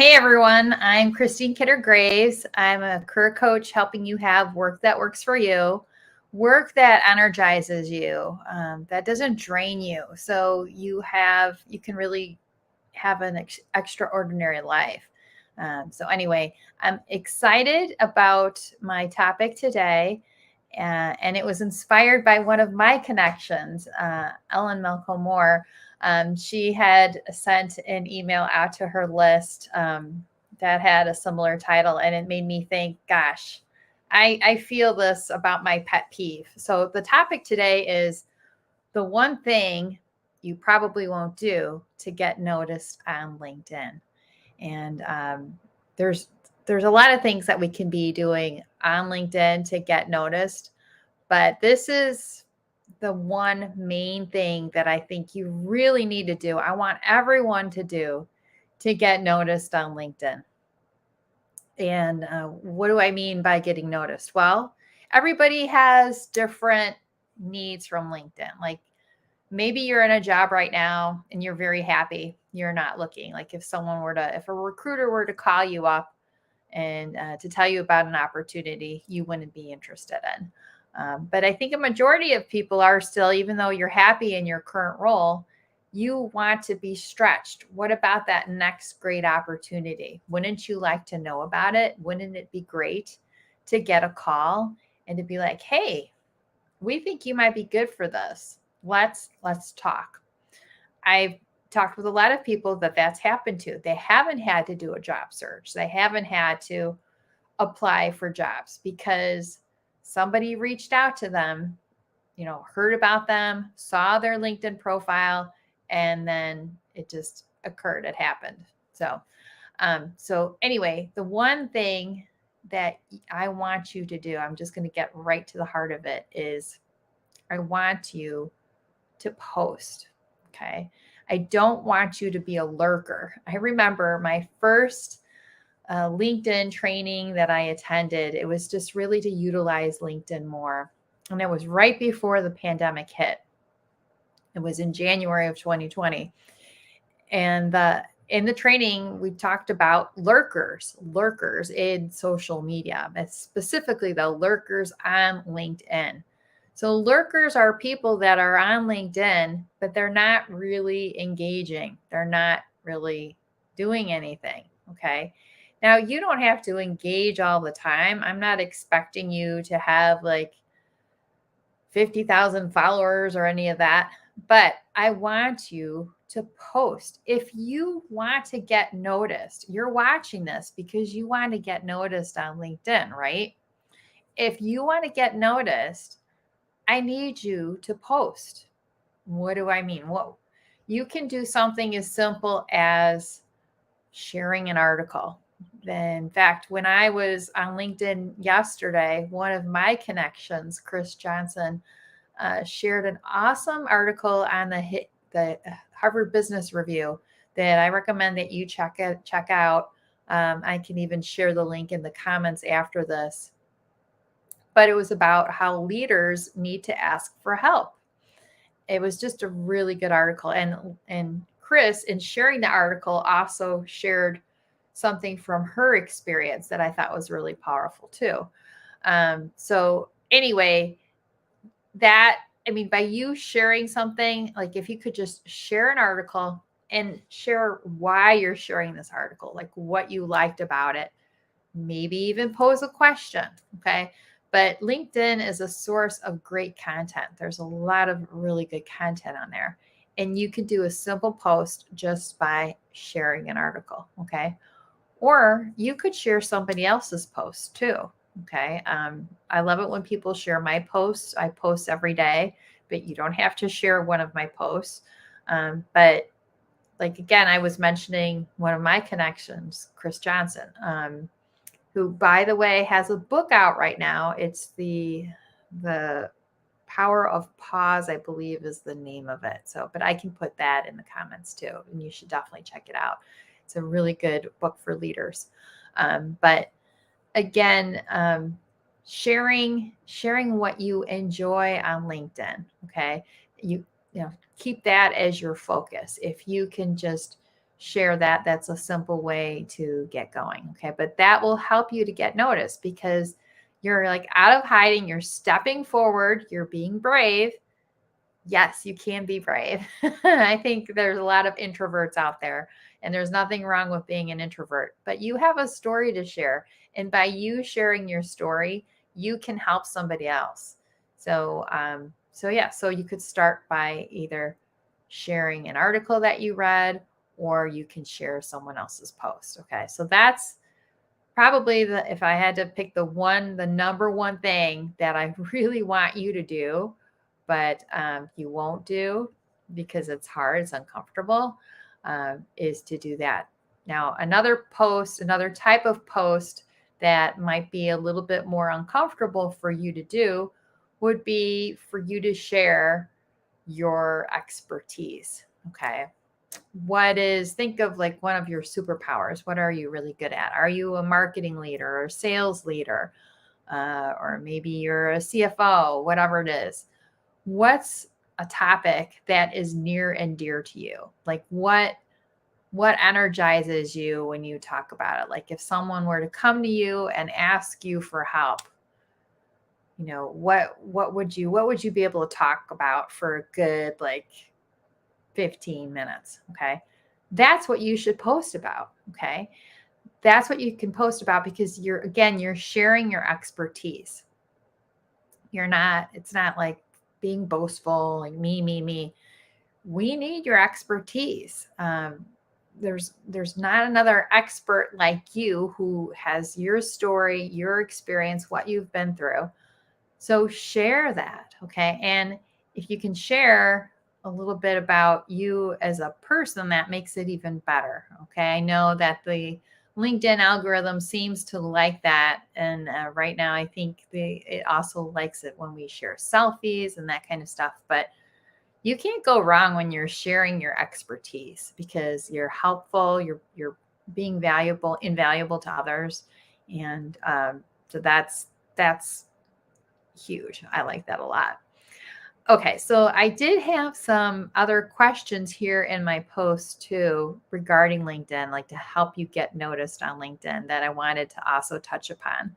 Hey everyone, I'm Christine Kidder Graves. I'm a career coach helping you have work that works for you, work that energizes you, that doesn't drain you. So you can really have an extraordinary life. So I'm excited about my topic today. And it was inspired by one of my connections, Ellen Malcolm Moore. She had sent an email out to her list that had a similar title, and it made me think, gosh, I feel this about my pet peeve. So the topic today is the one thing you probably won't do to get noticed on LinkedIn. And there's a lot of things that we can be doing on LinkedIn to get noticed, but this is the one main thing that I think you really need to do. I want everyone to do to get noticed on LinkedIn. And what do I mean by getting noticed? Well, everybody has different needs from LinkedIn. Like maybe you're in a job right now and you're very happy. You're not looking. Like if a recruiter were to call you up and to tell you about an opportunity, you wouldn't be interested in. But I think a majority of people are still, even though you're happy in your current role, you want to be stretched. What about that next great opportunity? Wouldn't you like to know about it? Wouldn't it be great to get a call and to be like, hey, we think you might be good for this. Let's talk. I've talked with a lot of people that's happened to. They haven't had to do a job search. They haven't had to apply for jobs because somebody reached out to them, heard about them, saw their LinkedIn profile, and then it just occurred. It happened. So anyway, the one thing that I want you to do, I'm just going to get right to the heart of it, is I want you to post. Okay. I don't want you to be a lurker. I remember my first LinkedIn training that I attended. It was just really to utilize LinkedIn more. And it was right before the pandemic hit. It was in January of 2020. And in the training, we talked about lurkers in social media, and specifically the lurkers on LinkedIn. So lurkers are people that are on LinkedIn, but they're not really engaging. They're not really doing anything. Okay. Now, you don't have to engage all the time. I'm not expecting you to have like 50,000 followers or any of that, but I want you to post. If you want to get noticed, you're watching this because you want to get noticed on LinkedIn, right? If you want to get noticed, I need you to post. What do I mean? Well, you can do something as simple as sharing an article. In fact, when I was on LinkedIn yesterday, one of my connections, Chris Johnson, shared an awesome article on the Harvard Business Review that I recommend that you check out. I can even share the link in the comments after this. But it was about how leaders need to ask for help. It was just a really good article. And Chris, in sharing the article, also shared something from her experience that I thought was really powerful too. So anyway, by you sharing something, like if you could just share an article and share why you're sharing this article, like what you liked about it, maybe even pose a question. Okay. But LinkedIn is a source of great content. There's a lot of really good content on there. And you can do a simple post just by sharing an article. Okay. Or you could share somebody else's post too. Okay. I love it when people share my posts. I post every day, but you don't have to share one of my posts. But like, again, I was mentioning one of my connections, Chris Johnson, who, by the way, has a book out right now. It's the Power of Pause, I believe, is the name of it. So, but I can put that in the comments too, and you should definitely check it out. It's a really good book for leaders. But again, sharing what you enjoy on LinkedIn. Okay, you keep that as your focus. If you can just share that. That's a simple way to get going. Okay. But that will help you to get noticed because you're like out of hiding, you're stepping forward, you're being brave. Yes, you can be brave. I think there's a lot of introverts out there, and there's nothing wrong with being an introvert, but you have a story to share. And by you sharing your story, you can help somebody else. So you could start by either sharing an article that you read, or you can share someone else's post. Okay. So that's probably if I had to pick the number one thing that I really want you to do, but you won't do because it's hard, it's uncomfortable, is to do that. Now, another type of post that might be a little bit more uncomfortable for you to do would be for you to share your expertise. Okay. Think of like one of your superpowers. What are you really good at? Are you a marketing leader or sales leader? Or maybe you're a CFO, whatever it is. What's a topic that is near and dear to you? Like what energizes you when you talk about it? Like if someone were to come to you and ask you for help, what would you be able to talk about for a good like 15 minutes? Okay. That's what you should post about. Okay. That's what you can post about because you're sharing your expertise. It's not like being boastful, like me. We need your expertise. There's not another expert like you who has your story, your experience, what you've been through. So share that. Okay. And if you can share a little bit about you as a person, that makes it even better. Okay. I know that the LinkedIn algorithm seems to like that. And right now, I think it also likes it when we share selfies and that kind of stuff. But you can't go wrong when you're sharing your expertise because you're helpful, you're being invaluable to others. And so that's huge. I like that a lot. Okay, so I did have some other questions here in my post too regarding LinkedIn, like to help you get noticed on LinkedIn that I wanted to also touch upon.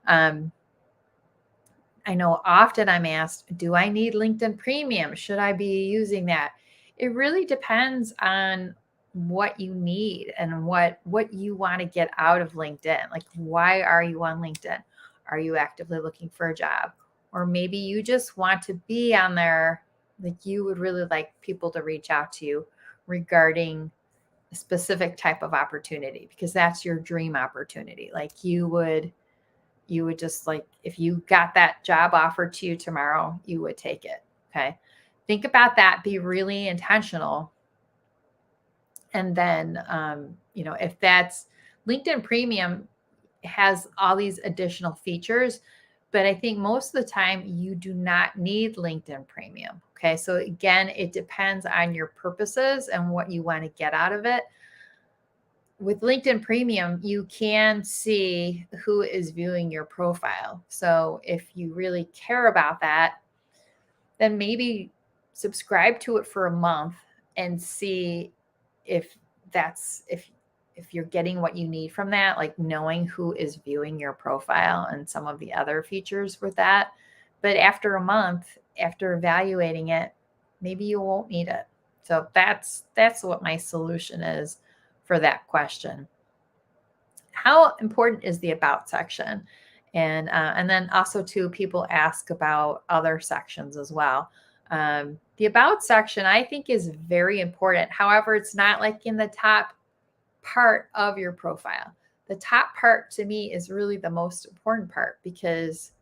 I know often I'm asked, do I need LinkedIn Premium? Should I be using that? It really depends on what you need and what you want to get out of LinkedIn. Like, why are you on LinkedIn? Are you actively looking for a job? Or maybe you just want to be on there, like you would really like people to reach out to you regarding a specific type of opportunity because that's your dream opportunity. Like you would just like, if you got that job offered to you tomorrow, you would take it. Okay. Think about that. Be really intentional. And then, if that's LinkedIn Premium has all these additional features, but I think most of the time you do not need LinkedIn Premium. Okay. So again, it depends on your purposes and what you want to get out of it. With LinkedIn Premium, you can see who is viewing your profile. So if you really care about that, then maybe subscribe to it for a month and see if you're getting what you need from that, like knowing who is viewing your profile and some of the other features with that. But after a month, after evaluating it, maybe you won't need it. So that's what my solution is for that question. How important is the about section? And then also too, people ask about other sections as well. The about section I think is very important. However, it's not like in the top part of your profile. The top part to me is really the most important part because,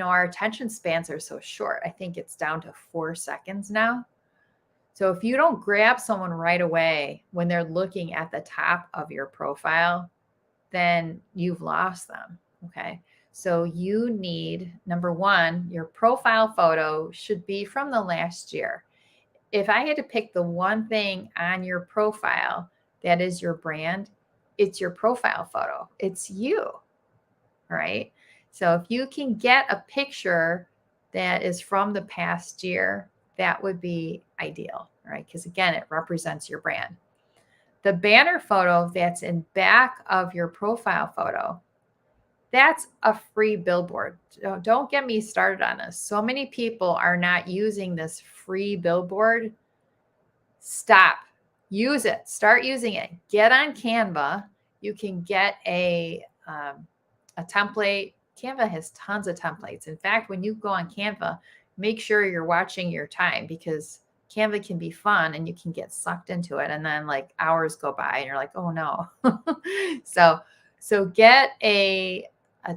our attention spans are so short. I think it's down to 4 seconds now. So if you don't grab someone right away when they're looking at the top of your profile, then you've lost them. Okay. So you need, number one, your profile photo should be from the last year. If I had to pick the one thing on your profile that is your brand, it's your profile photo. It's you. Right. So if you can get a picture that is from the past year, that would be ideal. Right. Because again, it represents your brand. The banner photo that's in back of your profile photo, that's a free billboard. Don't get me started on this. So many people are not using this free billboard. Stop. Use it. Start using it. Get on Canva. You can get a template. Canva has tons of templates. In fact, when you go on Canva, make sure you're watching your time, because Canva can be fun and you can get sucked into it. And then like hours go by and you're like, oh no. So get a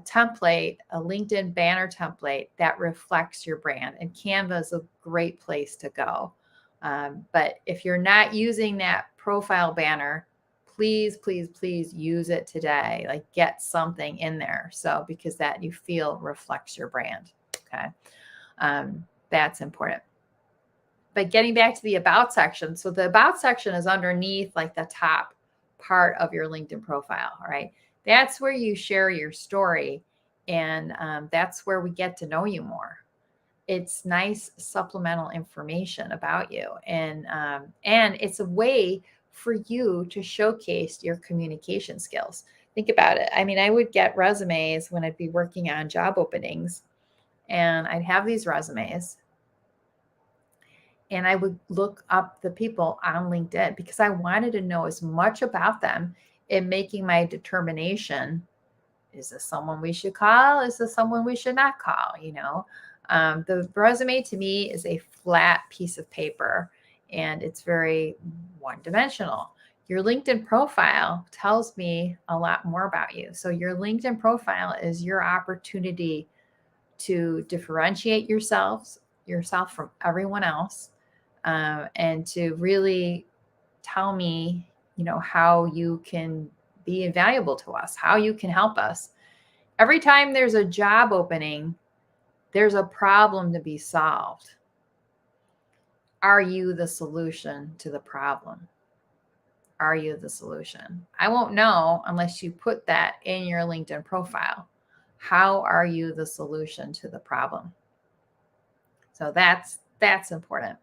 template, a LinkedIn banner template that reflects your brand. And Canva is a great place to go. But if you're not using that profile banner, please, please, please use it today. Like get something in there. So because that you feel reflects your brand. Okay. That's important. But getting back to the about section. So the about section is underneath like the top part of your LinkedIn profile. All right. That's where you share your story. And that's where we get to know you more. It's nice supplemental information about you. And it's a way for you to showcase your communication skills. Think about it. I mean, I would get resumes when I'd be working on job openings, and I'd have these resumes and I would look up the people on LinkedIn because I wanted to know as much about them in making my determination. Is this someone we should call? Is this someone we should not call? You know, the resume to me is a flat piece of paper and it's very one-dimensional. Your LinkedIn profile tells me a lot more about you. So your LinkedIn profile is your opportunity to differentiate yourself from everyone else, and to really tell me, you know, how you can be invaluable to us, how you can help us. Every time there's a job opening, there's a problem to be solved. Are you the solution to the problem? Are you the solution? I won't know unless you put that in your LinkedIn profile. How are you the solution to the problem? So that's important.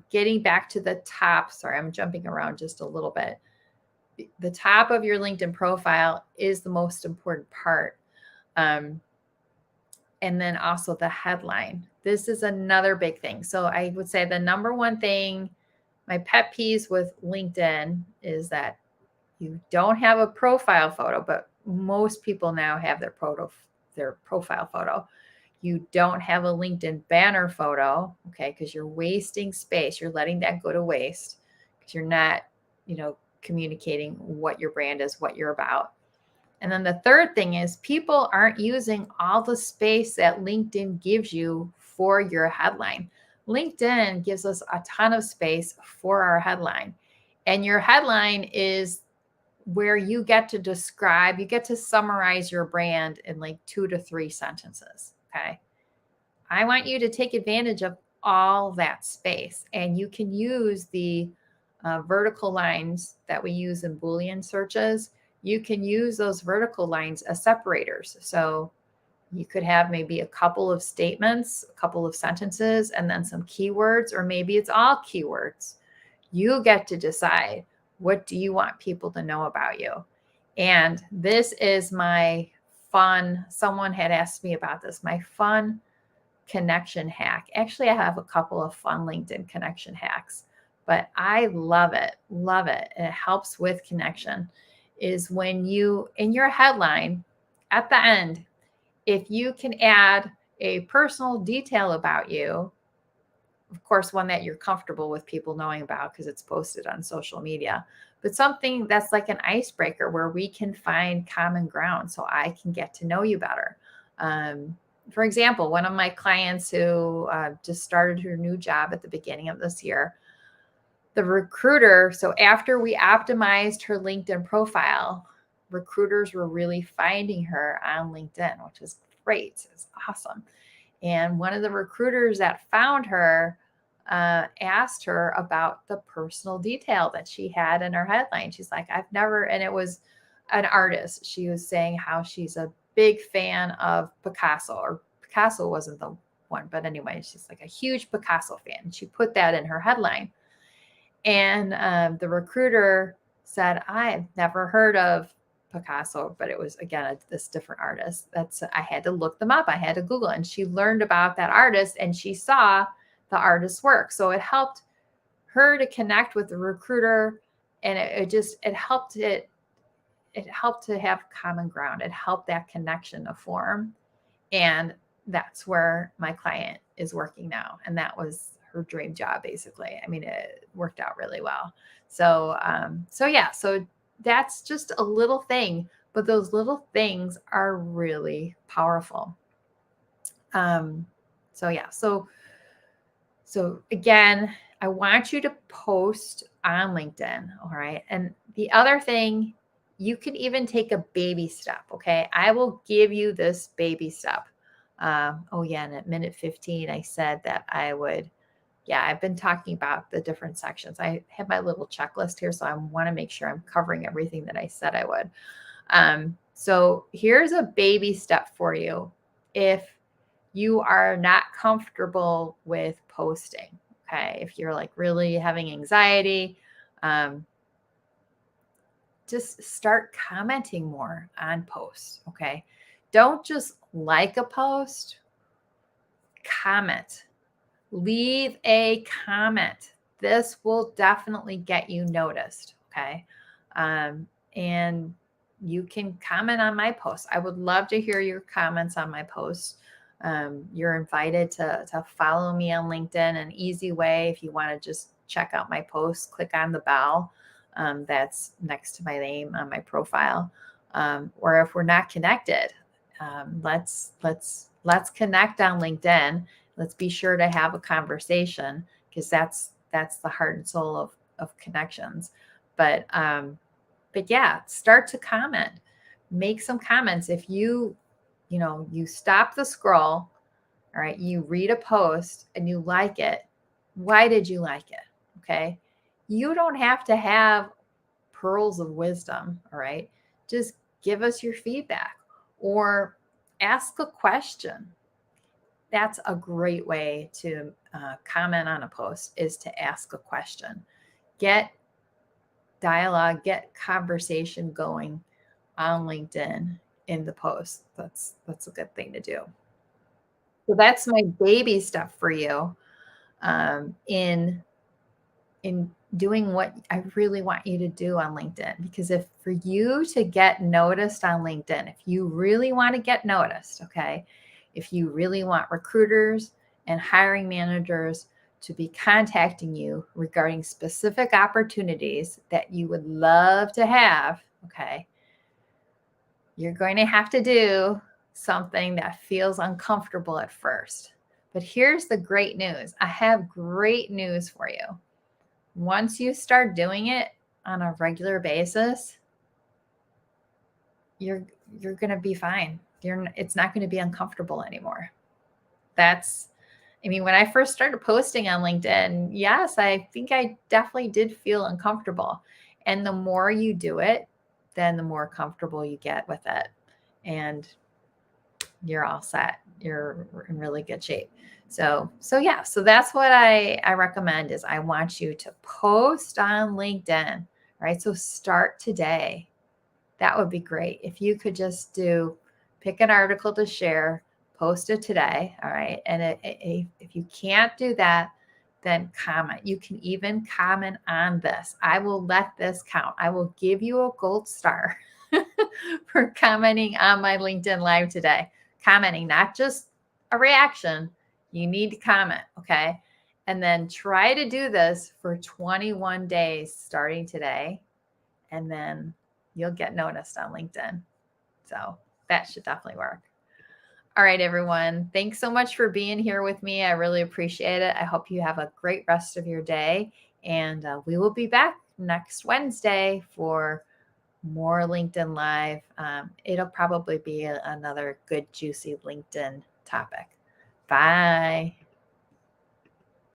Getting back to the top, sorry, I'm jumping around just a little bit. The top of your LinkedIn profile is the most important part. And then also the headline. This is another big thing. So I would say the number one thing, my pet peeves with LinkedIn is that you don't have a profile photo, but most people now have their profile photo. You don't have a LinkedIn banner photo, okay, because you're wasting space. You're letting that go to waste because you're not, you know, communicating what your brand is, what you're about. And then the third thing is people aren't using all the space that LinkedIn gives you for your headline. LinkedIn gives us a ton of space for our headline. And your headline is where you get to describe, you get to summarize your brand in like 2 to 3 sentences. Okay. I want you to take advantage of all that space. And you can use the vertical lines that we use in Boolean searches. You can use those vertical lines as separators. So you could have maybe a couple of statements, a couple of sentences, and then some keywords, or maybe it's all keywords. You get to decide, what do you want people to know about you? And this is my fun, someone had asked me about this, my fun connection hack. Actually, I have a couple of fun LinkedIn connection hacks, but I love it. Love it. And it helps with connection. Is when you, in your headline at the end, if you can add a personal detail about you, of course, one that you're comfortable with people knowing about because it's posted on social media, but something that's like an icebreaker where we can find common ground so I can get to know you better. For example, one of my clients who just started her new job at the beginning of this year, the recruiter, so after we optimized her LinkedIn profile, recruiters were really finding her on LinkedIn, which is great. It's awesome. And one of the recruiters that found her asked her about the personal detail that she had in her headline. She's like, I've never, and it was an artist. She was saying how she's a big fan of Picasso, or Picasso wasn't the one, but anyway, she's like a huge Picasso fan. She put that in her headline. And the recruiter said, I've never heard of Picasso, but it was, again, this different artist. I had to look them up. I had to Google it. And she learned about that artist and she saw the artist's work. So it helped her to connect with the recruiter, and it helped to have common ground. It helped that connection to form. And that's where my client is working now. And that was her dream job, basically. I mean, it worked out really well. So that's just a little thing, but those little things are really powerful. So again, I want you to post on LinkedIn. All right. And the other thing, you can even take a baby step. Okay. I will give you this baby step. And at minute 15, I said that I would. Yeah, I've been talking about the different sections. I have my little checklist here, so I want to make sure I'm covering everything that I said I would. So here's a baby step for you if you are not comfortable with posting. Okay, if you're like really having anxiety, just start commenting more on posts. Okay, don't just like a post, comment. Leave a comment. This will definitely get you noticed. Okay. And you can comment on my posts. I would love to hear your comments on my posts. You're invited to follow me on LinkedIn. An easy way, if you want to just check out my posts, click on the bell that's next to my name on my profile. Or if we're not connected, let's connect on LinkedIn. Let's be sure to have a conversation, because that's the heart and soul of connections. But yeah, start to comment, make some comments. If you stop the scroll, all right, you read a post and you like it. Why did you like it? Okay. You don't have to have pearls of wisdom. All right. Just give us your feedback or ask a question. That's a great way to comment on a post, is to ask a question. Get dialogue, get conversation going on LinkedIn in the post. That's a good thing to do. So that's my baby stuff for you in doing what I really want you to do on LinkedIn. Because if for you to get noticed on LinkedIn, if you really want to get noticed, okay, if you really want recruiters and hiring managers to be contacting you regarding specific opportunities that you would love to have, okay, you're going to have to do something that feels uncomfortable at first. But here's the great news. I have great news for you. Once you start doing it on a regular basis, you're going to be fine. It's not going to be uncomfortable anymore. When I first started posting on LinkedIn, yes, I think I definitely did feel uncomfortable. And the more you do it, then the more comfortable you get with it. And you're all set. You're in really good shape. So that's what I recommend is I want you to post on LinkedIn, right? So start today. That would be great. If you could just pick an article to share, post it today. All right. And if you can't do that, then comment. You can even comment on this. I will let this count. I will give you a gold star for commenting on my LinkedIn Live today. Commenting, not just a reaction. You need to comment. Okay. And then try to do this for 21 days starting today. And then you'll get noticed on LinkedIn. So that should definitely work. All right, everyone. Thanks so much for being here with me. I really appreciate it. I hope you have a great rest of your day. And we will be back next Wednesday for more LinkedIn Live. It'll probably be another good, juicy LinkedIn topic. Bye.